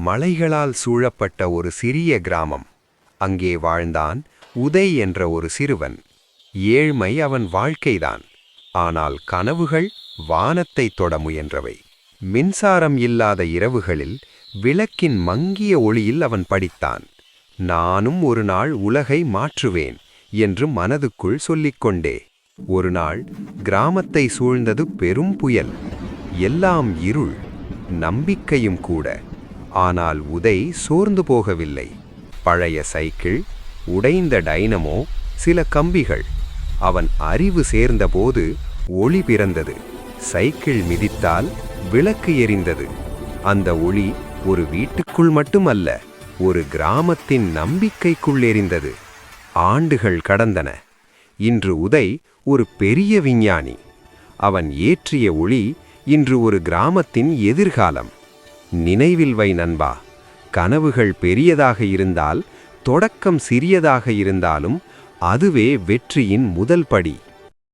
மலைகளால் சூழப்பட்ட ஒரு சிறிய கிராமம். அங்கே வாழ்ந்தான் உதய் என்ற ஒரு சிறுவன். ஏழ்மை அவன் வாழ்க்கைதான். ஆனால் கனவுகள் வானத்தை தொட முயன்றவை. மின்சாரம் இல்லாத இரவுகளில் விளக்கின் மங்கிய ஒளியில் அவன் படித்தான். நானும் ஒரு நாள் உலகை மாற்றுவேன் என்று மனதுக்குள் சொல்லிக்கொண்டே. ஒரு நாள் கிராமத்தை சூழ்ந்தது பெரும் புயல். எல்லாம் இருள், நம்பிக்கையும் கூட. ஆனால் உதய் சோர்ந்து போகவில்லை. பழைய சைக்கிள், உடைந்த டைனமோ, சில கம்பிகள். அவன் அறிவு சேர்ந்தபோது ஒளி பிறந்தது. சைக்கிள் மிதித்தால் விளக்கு எரிந்தது. அந்த ஒளி ஒரு வீட்டுக்குள் மட்டுமல்ல, ஒரு கிராமத்தின் நம்பிக்கைக்குள் எரிந்தது. ஆண்டுகள் கடந்தன. இன்று உதய் ஒரு பெரிய விஞ்ஞானி. அவன் ஏற்றிய ஒளி இன்று ஒரு கிராமத்தின் எதிர்காலம். நினைவில் வை நண்பா, கனவுகள் பெரியதாக இருந்தால், தொடக்கம் சிறியதாக இருந்தாலும் அதுவே வெற்றியின் முதல் படி.